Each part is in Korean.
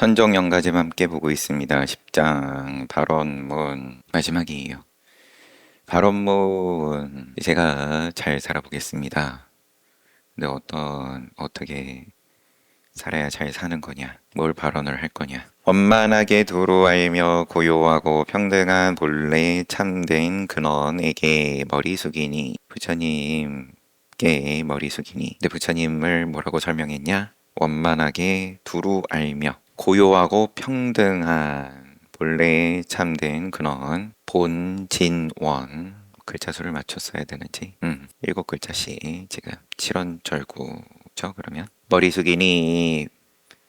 선종영가짐 함께 보고 있습니다. 10장 발언문 마지막이에요. 발언문 제가 잘 살아보겠습니다. 근데 어떻게 살아야 잘 사는 거냐? 뭘 발언을 할 거냐? 원만하게 두루 알며 고요하고 평등한 본래 참된 근원에게 머리 숙이니 부처님께 머리 숙이니. 근데 부처님을 뭐라고 설명했냐? 원만하게 두루 알며 고요하고 평등한 본래 참된 근원 본진원 글자 수를 맞췄어야 되는지 7글자씩 지금 칠원절구죠. 그러면 머리 숙이니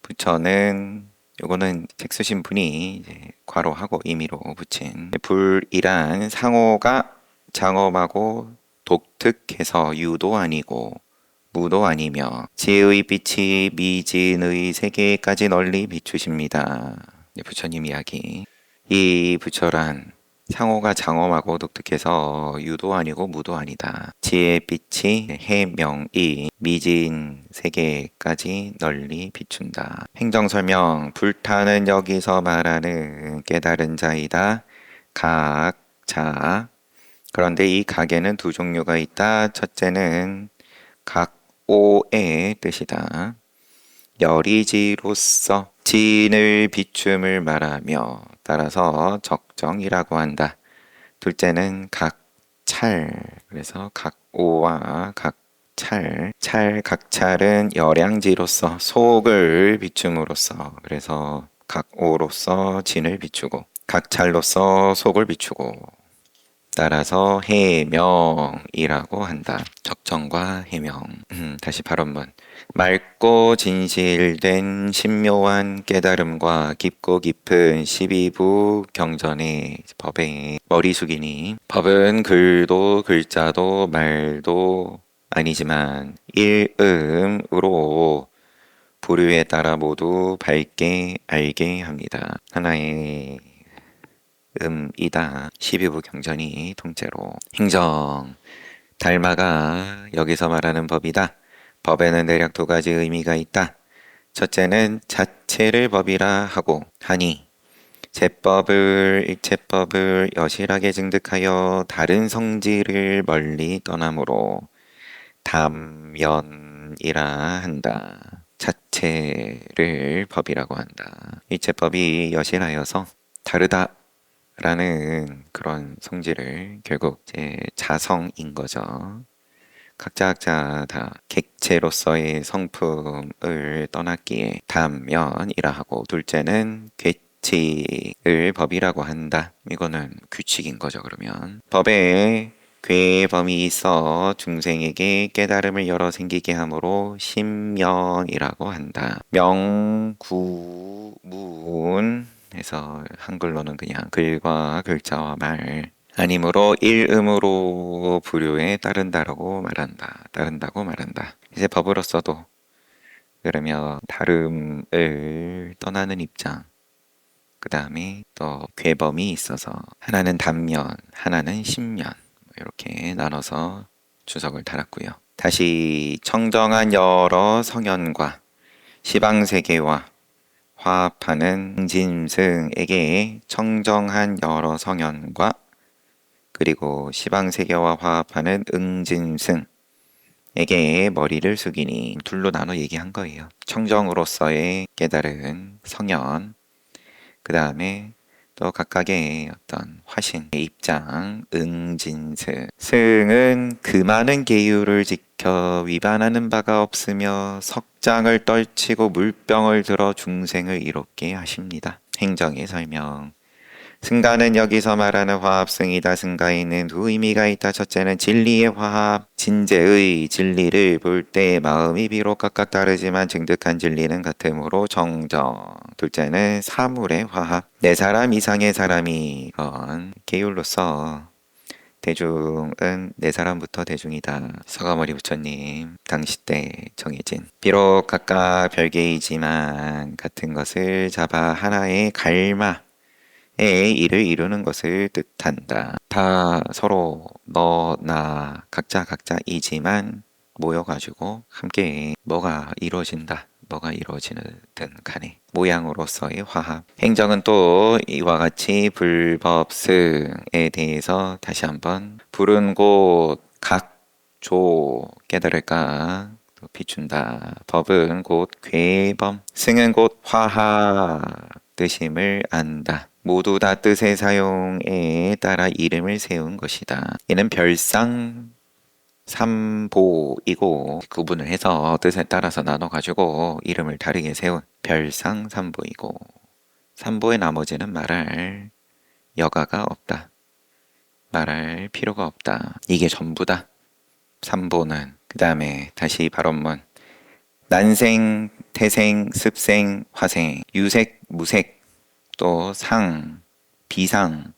부처는 요거는 책 쓰신 분이 이제 괄호하고 임의로 붙인 불이란 상호가 장엄하고 독특해서 유도 아니고 무도 아니며 지혜의 빛이 미진의 세계까지 널리 비추십니다. 부처님 이야기. 이 부처란 상호가 장엄하고 독특해서 유도 아니고 무도 아니다. 지혜의 빛이 해명이 미진 세계까지 널리 비춘다. 행정설명. 불타는 여기서 말하는 깨달은 자이다. 각자. 그런데 이 각에는 두 종류가 있다. 첫째는 각오의 뜻이다. 여리지로서 진을 비춤을 말하며 따라서 적정이라고 한다. 둘째는 각찰. 그래서 각오와 각찰. 각찰은 열양지로서 속을 비춤으로써. 그래서 각오로서 진을 비추고 각찰로서 속을 비추고 따라서 해명이라고 한다. 적정과 해명. 다시 발언문. 맑고 진실된 신묘한 깨달음과 깊고 깊은 12부 경전의 법에 머리 숙이니. 법은 글도 글자도 말도 아니지만 일음으로 부류에 따라 모두 밝게 알게 합니다. 하나의 이다. 12부 경전이 통째로. 행정. 달마가 여기서 말하는 법이다. 법에는 대략 두 가지 의미가 있다. 첫째는 자체를 법이라 하고 하니 제법을 일체법을 여실하게 증득하여 다른 성질을 멀리 떠나므로 담연이라 한다. 자체를 법이라고 한다. 일체법이 여실하여서 다르다 라는 그런 성질을 결국 이제 자성인 거죠. 각자 다 객체로서의 성품을 떠났기에 담면이라 하고, 둘째는 괴칙을 법이라고 한다. 이거는 규칙인 거죠. 그러면 법에 괴범이 있어 중생에게 깨달음을 열어 생기게 하므로 신면이라고 한다. 명구문 해서 한글로는 그냥 글과 글자와 말 아니므로 일음으로 부류에 따른다고 말한다. 이제 법으로서도 그러면 다름을 떠나는 입장, 그 다음에 또 괴범이 있어서 하나는 단면, 하나는 신면 이렇게 나눠서 주석을 달았고요. 다시 청정한 여러 성현과 시방세계와 화합하는 응진승에게 청정한 여러 성현과 그리고 시방세계와 화합하는 응진승에게 머리를 숙이니. 둘로 나눠 얘기한 거예요. 청정으로서의 깨달은 성현, 그 다음에 또 각각의 어떤 화신, 입장, 응진승. 승은 그 많은 계율을 지켜 위반하는 바가 없으며 석장을 떨치고 물병을 들어 중생을 이롭게 하십니다. 행정의 설명. 승가는 여기서 말하는 화합승이다. 승가에는 두 의미가 있다. 첫째는 진리의 화합, 진재의 진리를 볼 때 마음이 비록 각각 다르지만 증득한 진리는 같으므로 정정. 둘째는 사물의 화합, 네 사람 이상의 사람이 계율로서 대중은 네 사람부터 대중이다. 서가모니 부처님 당시 때 정해진, 비록 각각 별개이지만 같은 것을 잡아 하나의 갈마 의 일을 이루는 것을 뜻한다. 다 서로 너, 나 각자이지만 모여가지고 함께 뭐가 이루어진다. 뭐가 이루어지든 간에 모양으로서의 화합. 행정은 또 이와 같이 불법승에 대해서 다시 한번 부른 곳 각조 깨달을까 또 비춘다. 법은 곧 괴범, 승은 곧 화합 뜻임을 안다. 모두 다 뜻의 사용에 따라 이름을 세운 것이다. 이는 별상 삼보이고 구분을 해서 뜻에 따라서 나눠가지고 이름을 다르게 세운 별상 삼보이고, 삼보의 나머지는 말할 여가가 없다. 말할 필요가 없다. 이게 전부다. 삼보는. 그 다음에 다시 발언문. 난생, 태생, 습생, 화생, 유색, 무색, 또 상, 비상,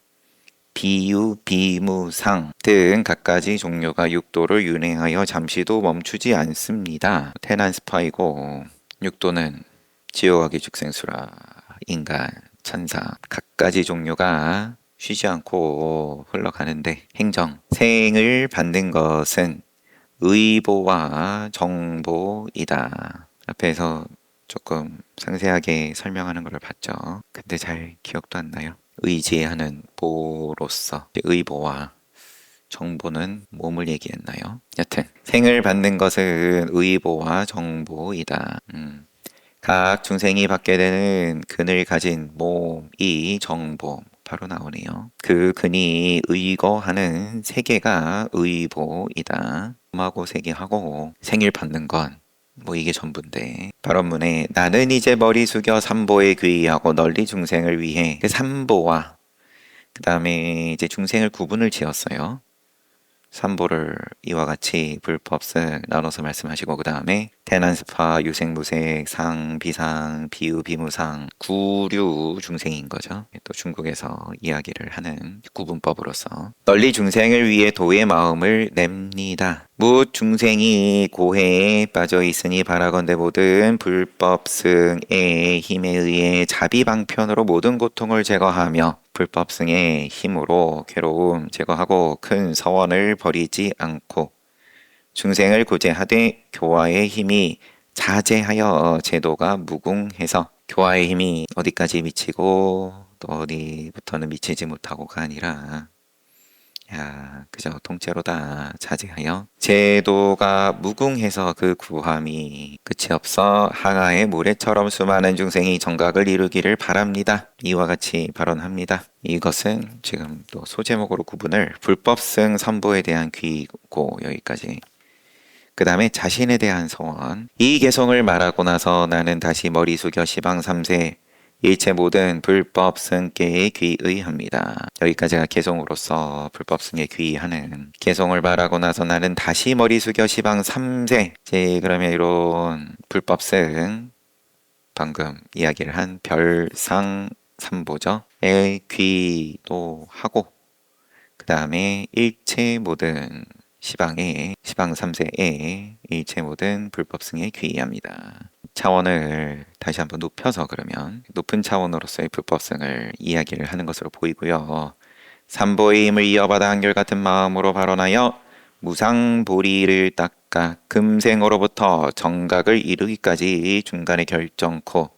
비유, 비무상 등 갖가지 종류가 육도를 윤회하여 잠시도 멈추지 않습니다. 태난스파이고, 육도는 지옥하기 죽생수라, 인간, 천사 갖가지 종류가 쉬지 않고 흘러가는데, 행정, 생을 받는 것은 의보와 정보이다. 앞에서 조금 상세하게 설명하는 걸 봤죠. 근데 잘 기억도 안 나요. 의지하는 보로서 의보와 정보는 몸을 얘기했나요? 여튼 생을 받는 것은 의보와 정보이다. 각 중생이 받게 되는 근을 가진 몸이 정보 바로 나오네요. 그 근이 의거하는 세계가 의보이다. 몸하고 세계하고 생일 받는 건 뭐 이게 전부인데, 발언문에 나는 이제 머리 숙여 삼보에 귀의하고 널리 중생을 위해, 그 삼보와 그 다음에 이제 중생을 구분을 지었어요. 삼보를 이와 같이 불법승 나눠서 말씀하시고, 그 다음에 태난스파, 유생무색, 상, 비상, 비유, 비무상, 구류 중생인 거죠. 또 중국에서 이야기를 하는 구분법으로서 널리 중생을 위해 도의 마음을 냅니다. 무 중생이 고해에 빠져 있으니 바라건대 모든 불법승의 힘에 의해 자비방편으로 모든 고통을 제거하며 불법승의 힘으로 괴로움 제거하고 큰 서원을 버리지 않고 중생을 구제하되 교화의 힘이 자제하여 제도가 무궁해서, 교화의 힘이 어디까지 미치고 또 어디부터는 미치지 못하고가 아니라 그저 통째로다 자제하여 제도가 무궁해서 그 구함이 끝이 없어 항아의 모래처럼 수많은 중생이 정각을 이루기를 바랍니다. 이와 같이 발언합니다. 이것은 지금 또 소제목으로 구분을 불법승 선보에 대한 귀고, 여기까지. 그 다음에 자신에 대한 소원. 이 개성을 말하고 나서 나는 다시 머리 숙여 시방 3세 일체 모든 불법승계에 귀의합니다. 여기까지가 개성으로서 불법승에 귀의하는 개성을 말하고 나서 나는 다시 머리 숙여 시방 3세. 그러면 이런 불법승, 방금 이야기를 한 별상 삼보죠. 에 귀도 하고, 그 다음에 일체 모든 시방 3세에 일체 모든 불법승에 귀의합니다. 차원을 다시 한번 높여서, 그러면 높은 차원으로서의 불법승을 이야기를 하는 것으로 보이고요. 삼보의 힘을 이어받아 한결같은 마음으로 발언하여 무상보리를 닦아 금생으로부터 정각을 이루기까지 중간에 결정코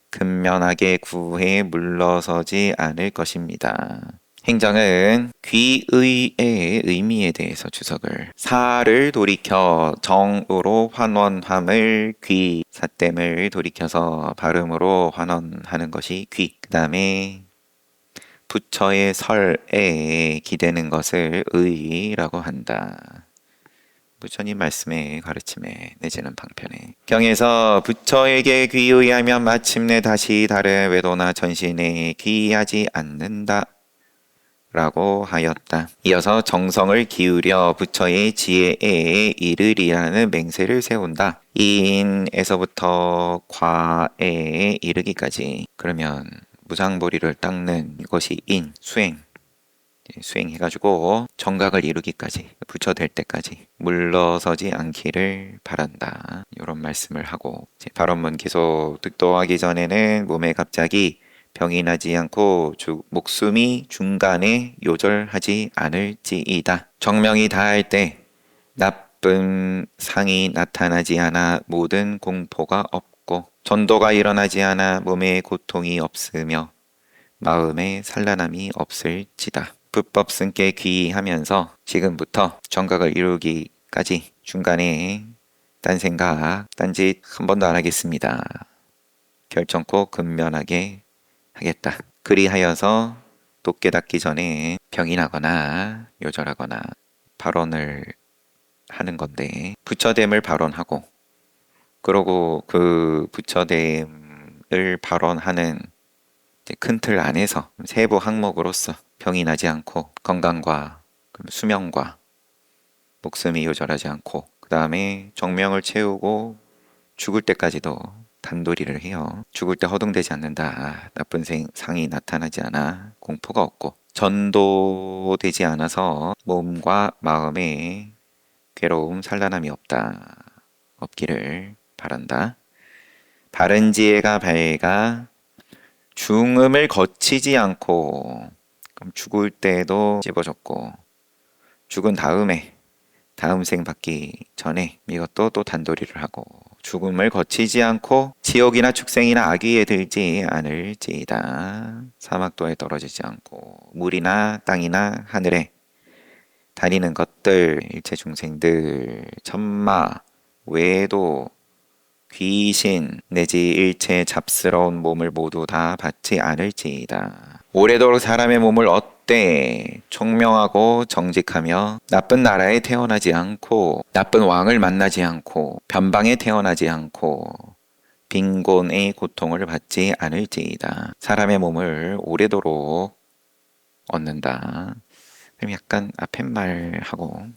근면하게 구해 물러서지 않을 것입니다. 행정은 귀의의 의미에 대해서 주석을, 사를 돌이켜 정으로 환원함을 귀, 사땜을 돌이켜서 발음으로 환원하는 것이 귀. 그 다음에 부처의 설에 기대는 것을 의라고 한다. 부처님 말씀에 가르침에 내지는 방편에, 경에서 부처에게 귀의하면 마침내 다시 다른 외도나 전신에 귀의하지 않는다 라고 하였다. 이어서 정성을 기울여 부처의 지혜에 이르리라는 맹세를 세운다. 인에서부터 과에 이르기까지. 그러면 무상보리를 닦는 것이 인, 수행해가지고 정각을 이루기까지, 부처 될 때까지 물러서지 않기를 바란다. 이런 말씀을 하고, 발언문 계속 득도하기 전에는 몸에 갑자기 병이 나지 않고 목숨이 중간에 요절하지 않을지이다. 정명이 다할 때 나쁜 상이 나타나지 않아 모든 공포가 없고 전도가 일어나지 않아 몸에 고통이 없으며 마음에 산란함이 없을지다. 불법 승께 귀의하면서 지금부터 정각을 이루기까지 중간에 딴 생각, 딴짓 한 번도 안 하겠습니다. 결정코 근면하게 하겠다. 그리하여서 또 깨닫기 전에 병이 나거나 요절하거나 발언을 하는 건데, 부처됨을 발언하고, 그러고 그 부처됨을 발언하는 큰 틀 안에서 세부 항목으로서 병이 나지 않고 건강과 수명과 목숨이 요절하지 않고, 그 다음에 정명을 채우고 죽을 때까지도 단도리를 해요. 죽을 때 허둥대지 않는다. 나쁜 상이 나타나지 않아 공포가 없고, 전도되지 않아서 몸과 마음에 괴로움, 산란함이 없기를 바란다. 바른 지혜가 밝아 중음을 거치지 않고, 그럼 죽을 때도 찝어줬고, 죽은 다음에 다음 생 받기 전에 이것도 또 단도리를 하고, 죽음을 거치지 않고 지옥이나 축생이나 악귀에 들지 않을지이다. 사막도에 떨어지지 않고 물이나 땅이나 하늘에 다니는 것들, 일체 중생들, 천마 외에도 귀신 내지 일체 잡스러운 몸을 모두 다 받지 않을지이다. 오래도록 사람의 몸을 얻되 총명하고 정직하며 나쁜 나라에 태어나지 않고 나쁜 왕을 만나지 않고 변방에 태어나지 않고 빈곤의 고통을 받지 않을지이다. 사람의 몸을 오래도록 얻는다. 그럼 약간 앞팻말하고,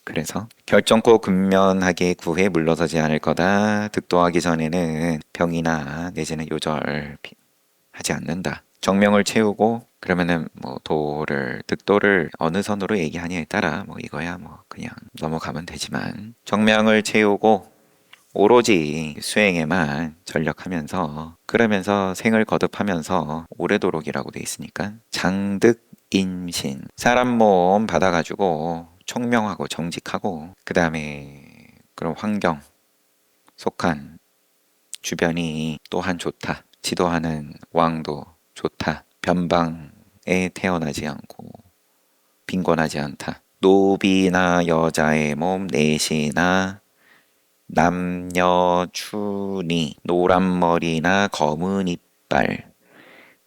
그래서 결정코 근면하게 구해 물러서지 않을 거다. 득도하기 전에는 병이나 내지는 요절 하지 않는다. 정명을 채우고, 그러면은 뭐 득도를 어느 선으로 얘기하냐에 따라 뭐 이거야 뭐 그냥 넘어가면 되지만, 정명을 채우고 오로지 수행에만 전력하면서, 그러면서 생을 거듭하면서 오래도록이라고 돼 있으니까 장득임신, 사람 몸 받아가지고 총명하고 정직하고, 그 다음에 그런 환경 속한 주변이 또한 좋다. 지도하는 왕도 좋다. 변방에 태어나지 않고 빈곤하지 않다. 노비나 여자의 몸 넷이나 남녀 추니 노란 머리나 검은 이빨,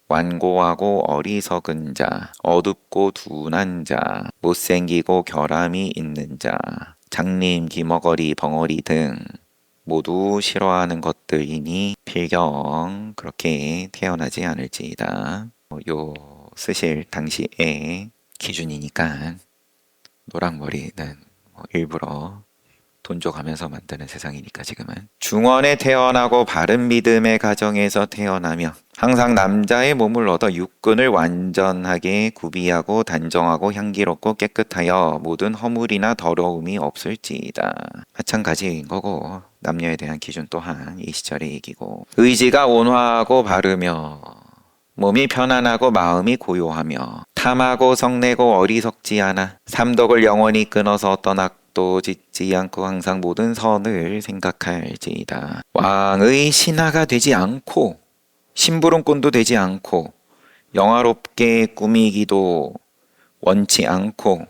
완고하고 어리석은 자, 어둡고 둔한 자, 못생기고 결함이 있는 자, 장님, 기머거리, 벙어리 등 모두 싫어하는 것들이니 필경 그렇게 태어나지 않을지이다. 요 쓰실 당시의 기준이니까 노랑머리는 일부러 돈 줘가면서 만드는 세상이니까. 지금은 중원에 태어나고 바른 믿음의 가정에서 태어나며 항상 남자의 몸을 얻어 육근을 완전하게 구비하고 단정하고 향기롭고 깨끗하여 모든 허물이나 더러움이 없을지이다. 마찬가지인 거고, 남녀에 대한 기준 또한 이 시절의 얘기고, 의지가 온화하고 바르며 몸이 편안하고 마음이 고요하며 탐하고 성내고 어리석지 않아 삼덕을 영원히 끊어서 떠났도 짓지 않고 항상 모든 선을 생각할지이다. 왕의 신하가 되지 않고 심부름꾼도 되지 않고 영화롭게 꾸미기도 원치 않고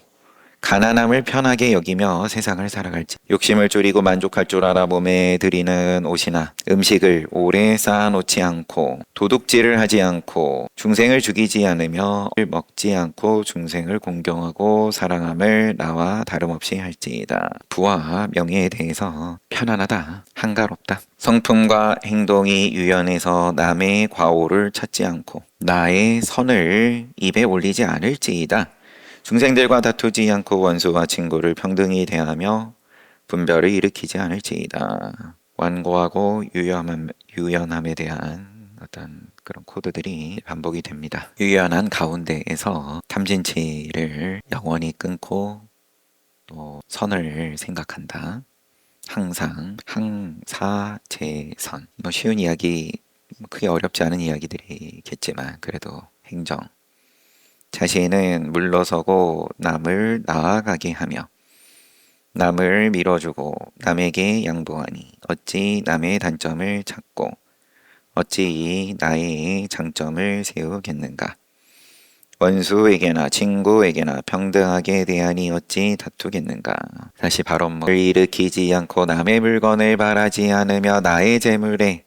가난함을 편하게 여기며 세상을 살아갈지, 욕심을 줄이고 만족할 줄 알아 몸에 들이는 옷이나 음식을 오래 쌓아놓지 않고 도둑질을 하지 않고 중생을 죽이지 않으며 먹지 않고 중생을 공경하고 사랑함을 나와 다름없이 할지이다. 부와 명예에 대해서 편안하다, 한가롭다. 성품과 행동이 유연해서 남의 과오를 찾지 않고 나의 선을 입에 올리지 않을지이다. 중생들과 다투지 않고 원수와 친구를 평등히 대하며 분별을 일으키지 않을지이다. 완고하고 유연함에 대한 어떤 그런 코드들이 반복이 됩니다. 유연한 가운데에서 탐진치를 영원히 끊고 또 선을 생각한다. 항상 항사제선. 쉬운 이야기, 크게 어렵지 않은 이야기들이겠지만 그래도 행정, 자신은 물러서고 남을 나아가게 하며 남을 밀어주고 남에게 양보하니 어찌 남의 단점을 찾고 어찌 나의 장점을 세우겠는가. 원수에게나 친구에게나 평등하게 대하니 어찌 다투겠는가. 다시 발언문을 일으키지 않고 남의 물건을 바라지 않으며 나의 재물에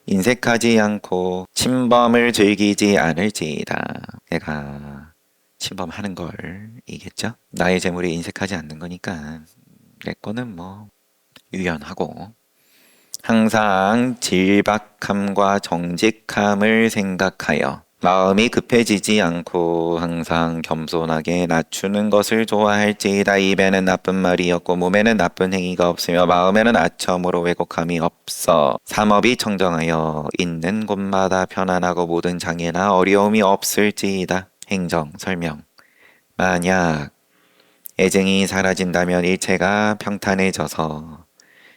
인색하지 않고 침범을 즐기지 않을지이다. 내가 침범하는 걸 이겠죠? 나의 재물에 인색하지 않는 거니까 내 거는 뭐 유연하고 항상 질박함과 정직함을 생각하여 마음이 급해지지 않고 항상 겸손하게 낮추는 것을 좋아할지이다. 입에는 나쁜 말이 없고 몸에는 나쁜 행위가 없으며 마음에는 아첨으로 왜곡함이 없어 삼업이 청정하여 있는 곳마다 편안하고 모든 장애나 어려움이 없을지이다. 행정 설명. 만약 애증이 사라진다면 일체가 평탄해져서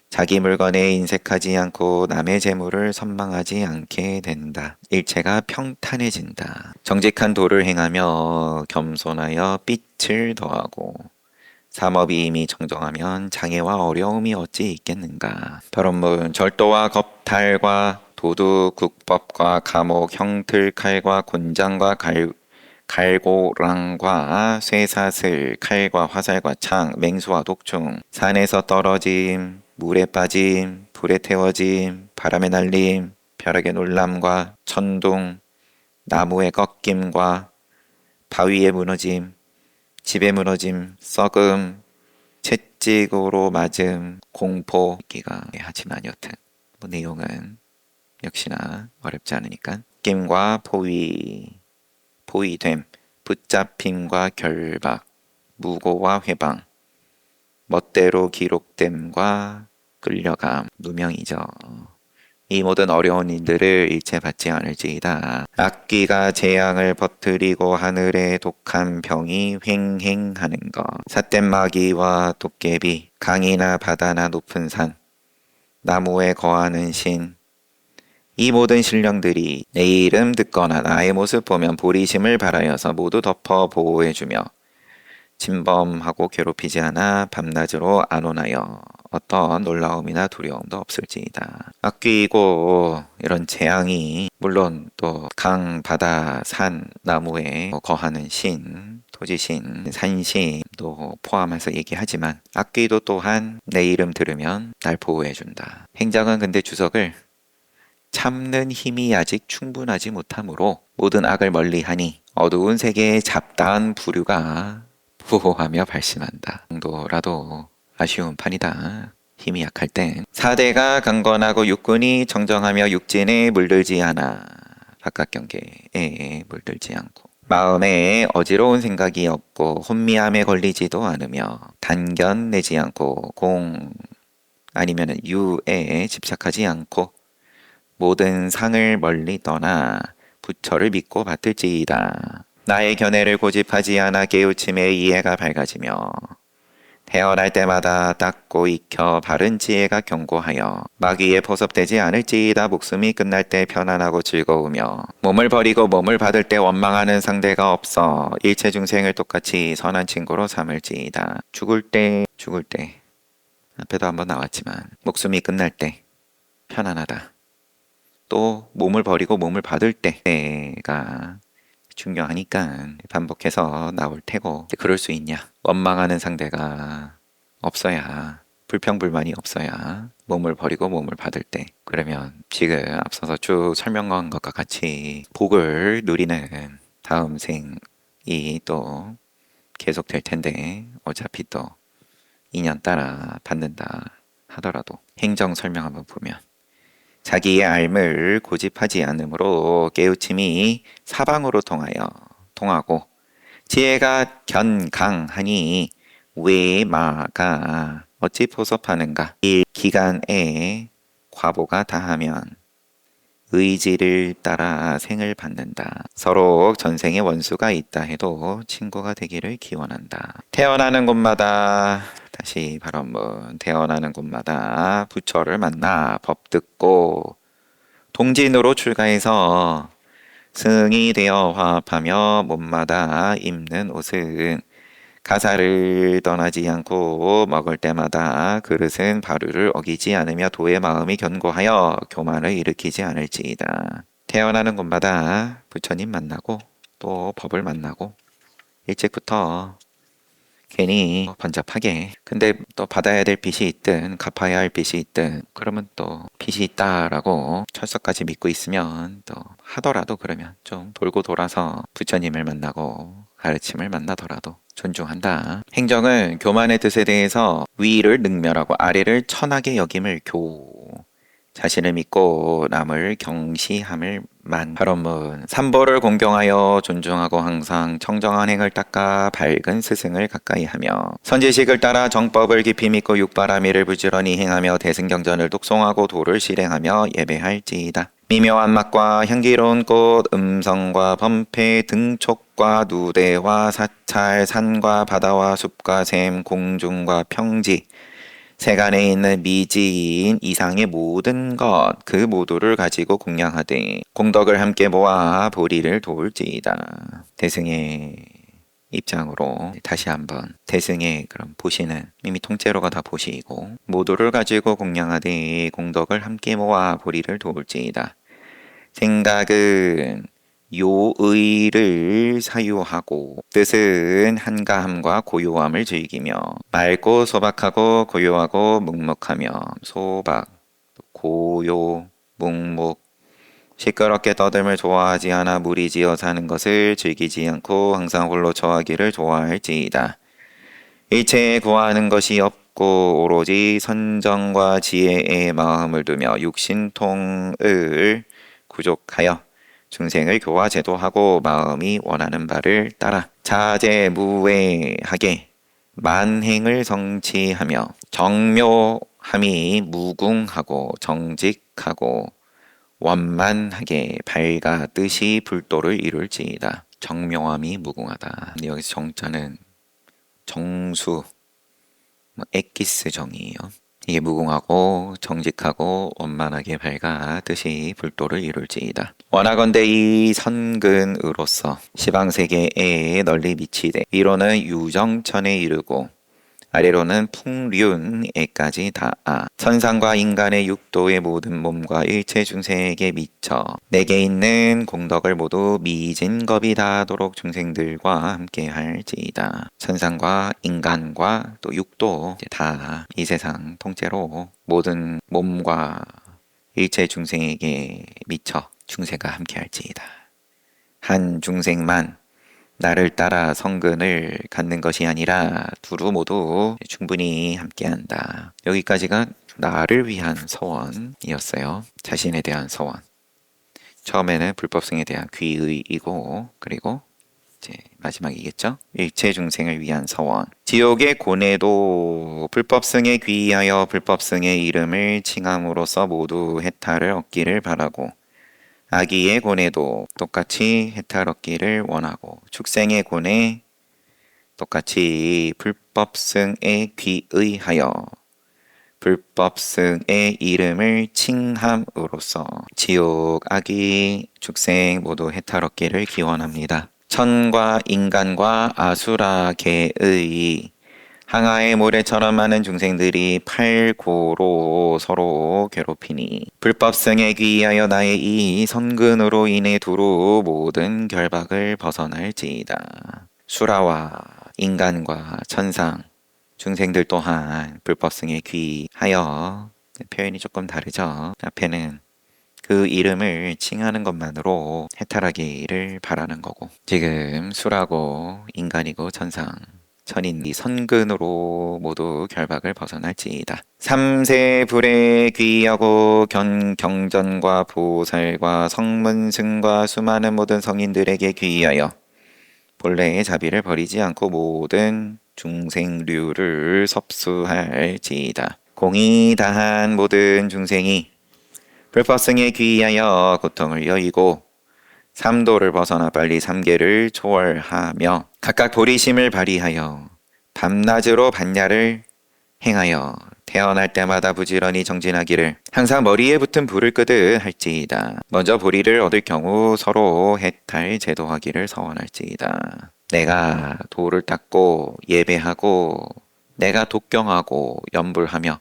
자기 물건에 인색하지 않고 남의 재물을 선망하지 않게 된다. 일체가 평탄해진다. 정직한 도를 행하며 겸손하여 빛을 더하고 삼업이 이미 정정하면 장애와 어려움이 어찌 있겠는가. 결혼문 절도와 겁탈과 도둑, 국법과 감옥, 형틀, 칼과 곤장과 갈고랑과 쇠사슬, 칼과 화살과 창, 맹수와 독충, 산에서 떨어짐, 물에 빠짐, 불에 태워짐, 바람에 날림, 벼락의 놀람과 천둥, 나무의 꺾임과 바위에 무너짐, 집에 무너짐, 썩음, 채찍으로 맞음, 공포, 기가 하지만 여튼 뭐 내용은 역시나 어렵지 않으니까 낌과 포위됨, 붙잡힘과 결박, 무고와 회방, 멋대로 기록됨과 끌려감, 누명이죠. 이 모든 어려운 일들을 일체 받지 않을지이다. 악귀가 재앙을 퍼뜨리고 하늘에 독한 병이 횡행하는 것, 삿된 마귀와 도깨비, 강이나 바다나 높은 산, 나무에 거하는 신, 이 모든 신령들이 내 이름 듣거나 나의 모습 보면 보리심을 바라여서 모두 덮어 보호해주며 침범하고 괴롭히지 않아 밤낮으로 안온하여 어떤 놀라움이나 두려움도 없을지이다. 악귀이고 이런 재앙이 물론 또 강, 바다, 산, 나무에 거하는 신, 토지신, 산신도 포함해서 얘기하지만 악귀도 또한 내 이름 들으면 날 보호해준다. 행장은 근데 주석을 참는 힘이 아직 충분하지 못하므로 모든 악을 멀리하니 어두운 세계의 잡다한 부류가 보호하며 발심한다. 정도라도 아쉬운 판이다. 힘이 약할 땐 사대가 강건하고 육군이 정정하며 육진에 물들지 않아 바깥 경계에 물들지 않고 마음에 어지러운 생각이 없고 혼미함에 걸리지도 않으며 단견 내지 않고 공 아니면 유에 집착하지 않고 모든 상을 멀리 떠나 부처를 믿고 받들지이다. 나의 견해를 고집하지 않아 깨우침에 이해가 밝아지며 태어날 때마다 닦고 익혀 바른 지혜가 견고하여 마귀에 포섭되지 않을지이다. 목숨이 끝날 때 편안하고 즐거우며 몸을 버리고 몸을 받을 때 원망하는 상대가 없어 일체 중생을 똑같이 선한 친구로 삼을지이다. 죽을 때 앞에도 한번 나왔지만 목숨이 끝날 때 편안하다. 또 몸을 버리고 몸을 받을 때가 중요하니까 반복해서 나올 테고 그럴 수 있냐? 원망하는 상대가 없어야 불평불만이 없어야 몸을 버리고 몸을 받을 때 그러면 지금 앞서서 쭉 설명한 것과 같이 복을 누리는 다음 생이 또 계속될 텐데 어차피 또 인연 따라 받는다 하더라도 행정 설명 한번 보면 자기의 삶을 고집하지 않으므로 깨우침이 사방으로 통하고 지혜가 견강하니 외마가 어찌 포섭하는가. 이 기간에 과보가 다하면 의지를 따라 생을 받는다. 서로 전생에 원수가 있다 해도 친구가 되기를 기원한다. 태어나는 곳마다 다시 발언문 태어나는 곳마다 부처를 만나 법 듣고 동진으로 출가해서 승이 되어 화합하며 몸마다 입는 옷은 가사를 떠나지 않고 먹을 때마다 그릇은 바루를 어기지 않으며 도의 마음이 견고하여 교만을 일으키지 않을지이다. 태어나는 곳마다 부처님 만나고 또 법을 만나고 일찍부터 괜히 번잡하게 근데 또 받아야 될 빚이 있든 갚아야 할 빚이 있든 그러면 또 빚이 있다라고 철석까지 믿고 있으면 또 하더라도 그러면 좀 돌고 돌아서 부처님을 만나고 가르침을 만나더라도 존중한다. 행정은 교만의 뜻에 대해서 위를 능멸하고 아래를 천하게 여김을 자신을 믿고 남을 경시함을 발언문 삼보를 공경하여 존중하고 항상 청정한 행을 닦아 밝은 스승을 가까이 하며 선지식을 따라 정법을 깊이 믿고 육바라밀을 부지런히 행하며 대승경전을 독송하고 도를 실행하며 예배할지이다. 미묘한 맛과 향기로운 꽃, 음성과 범패, 등촉과 누대와 사찰, 산과 바다와 숲과 샘, 공중과 평지 세간에 있는 미지인 이상의 모든 것 그 모두를 가지고 공양하되 공덕을 함께 모아 보리를 도울지이다. 대승의 입장으로 다시 한번 대승의 그런 보시는 이미 통째로가 다 보시고 모두를 가지고 공양하되 공덕을 함께 모아 보리를 도울지이다. 생각은 요의를 사유하고 뜻은 한가함과 고요함을 즐기며 맑고 소박하고 고요하고 묵묵하며 소박, 고요, 묵묵 시끄럽게 떠듦을 좋아하지 않아 무리지어 사는 것을 즐기지 않고 항상 홀로 처하기를 좋아할지이다. 일체에 구하는 것이 없고 오로지 선정과 지혜의 마음을 두며 육신통을 구족하여 중생을 교화 제도하고 마음이 원하는 바를 따라 자제무외하게 만행을 성취하며 정묘함이 무궁하고 정직하고 원만하게 밝아 뜻이 불도를 이룰지이다. 정묘함이 무궁하다. 여기서 정자는 정수, 엑기스 정이에요. 이게 무궁하고 정직하고 원만하게 밝아 뜻이 불도를 이룰지이다. 원하건대 이 선근으로서 시방세계에 널리 미치되 위로는 유정천에 이르고 아래로는 풍륜에까지 닿아 천상과 인간의 육도의 모든 몸과 일체 중생에게 미쳐 내게 있는 공덕을 모두 미진겁이 다하도록 중생들과 함께 할지이다. 천상과 인간과 또 육도 다 이 세상 통째로 모든 몸과 일체 중생에게 미쳐 중생과 함께 할지이다. 한 중생만 나를 따라 성근을 갖는 것이 아니라 두루 모두 충분히 함께한다. 여기까지가 나를 위한 서원이었어요. 자신에 대한 서원. 처음에는 불법승에 대한 귀의이고 그리고 이제 마지막이겠죠. 일체 중생을 위한 서원. 지옥의 고뇌도 불법승에 귀의하여 불법승의 이름을 칭함으로써 모두 해탈을 얻기를 바라고 아기의 고뇌도 똑같이 해탈 얻기를 원하고 축생의 고뇌 똑같이 불법승에 귀의하여 불법승의 이름을 칭함으로써 지옥, 아기, 축생 모두 해탈 얻기를 기원합니다. 천과 인간과 아수라계의 항아의 모래처럼 많은 중생들이 팔고로 서로 괴롭히니 불법승에 귀의하여 나의 이 선근으로 인해 두루 모든 결박을 벗어날지이다. 수라와 인간과 천상 중생들 또한 불법승에 귀의하여 표현이 조금 다르죠. 앞에는 그 이름을 칭하는 것만으로 해탈하기를 바라는 거고 지금 수라고 인간이고 천상 천인 이 선근으로 모두 결박을 벗어날지이다. 삼세 불에 귀하고 경전과 보살과 성문승과 수많은 모든 성인들에게 귀하여 본래의 자비를 버리지 않고 모든 중생류를 섭수할지이다. 공이 다한 모든 중생이 불법승에 귀하여 고통을 여의고 삼도를 벗어나 빨리 삼계를 초월하며 각각 보리심을 발휘하여 밤낮으로 반야를 행하여 태어날 때마다 부지런히 정진하기를 항상 머리에 붙은 불을 끄듯 할지이다. 먼저 보리를 얻을 경우 서로 해탈 제도하기를 서원할지이다. 내가 도를 닦고 예배하고 내가 독경하고 염불하며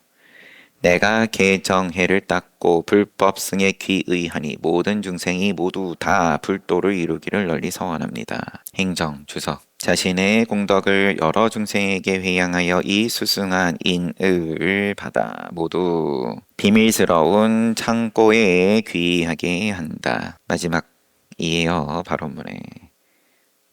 내가 계정해를 닦고 불법승에 귀의하니 모든 중생이 모두 다 불도를 이루기를 널리 서원합니다. 행정 주석 자신의 공덕을 여러 중생에게 회양하여 이 수승한 인의를 받아 모두 비밀스러운 창고에 귀하게 한다. 마지막 이에요 발언문에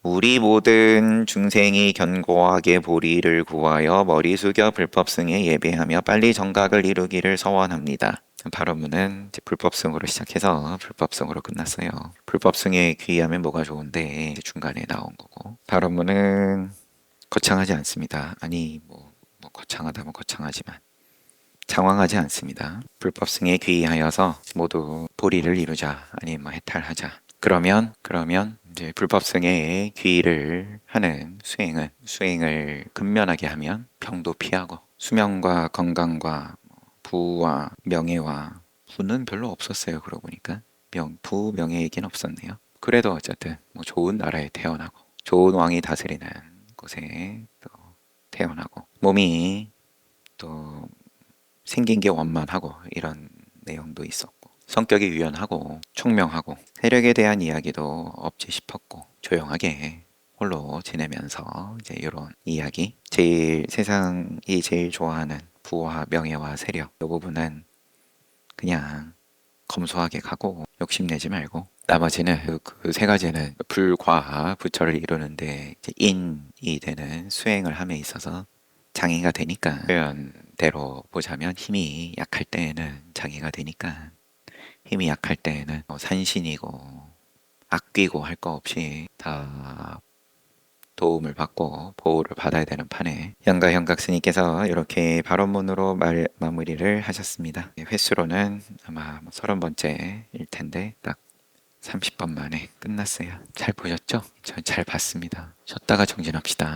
우리 모든 중생이 견고하게 보리를 구하여 머리 숙여 불법승에 예배하며 빨리 정각을 이루기를 서원합니다. 발언문은 이제 불법승으로 시작해서 불법승으로 끝났어요. 불법승에 귀의하면 뭐가 좋은데 이제 중간에 나온 거고 발언문은 거창하지 않습니다. 아니 뭐 거창하다면 거창하지만 장황하지 않습니다. 불법승에 귀의하여서 모두 보리를 이루자 아니 뭐 해탈하자. 그러면 이제 불법승에 귀의를 하는 수행을 근면하게 하면 병도 피하고 수명과 건강과 부와 명예와 부는 별로 없었어요. 그러고 보니까 부 명예 얘기는 없었네요. 그래도 어쨌든 뭐 좋은 나라에 태어나고 좋은 왕이 다스리는 곳에 또 태어나고 몸이 또 생긴 게 원만하고 이런 내용도 있었고 성격이 유연하고 총명하고 세력에 대한 이야기도 없지 싶었고 조용하게 홀로 지내면서 이제 이런 이야기 세상이 제일 좋아하는 부와 명예와 세력 이 부분은 그냥 검소하게 가고 욕심내지 말고 나머지는 그 세 가지는 불과 부처를 이루는데 이제 인이 되는 수행을 함에 있어서 장애가 되니까 표현대로 보자면 힘이 약할 때에는 장애가 되니까 힘이 약할 때에는 산신이고 아끼고 할 거 없이 다 도움을 받고 보호를 받아야 되는 판에 양가 현각 스님께서 이렇게 발언문으로 마무리를 하셨습니다. 횟수로는 아마 30번째일 텐데 딱 30번 만에 끝났어요. 잘 보셨죠? 전 잘 봤습니다. 쉬었다가 정진합시다.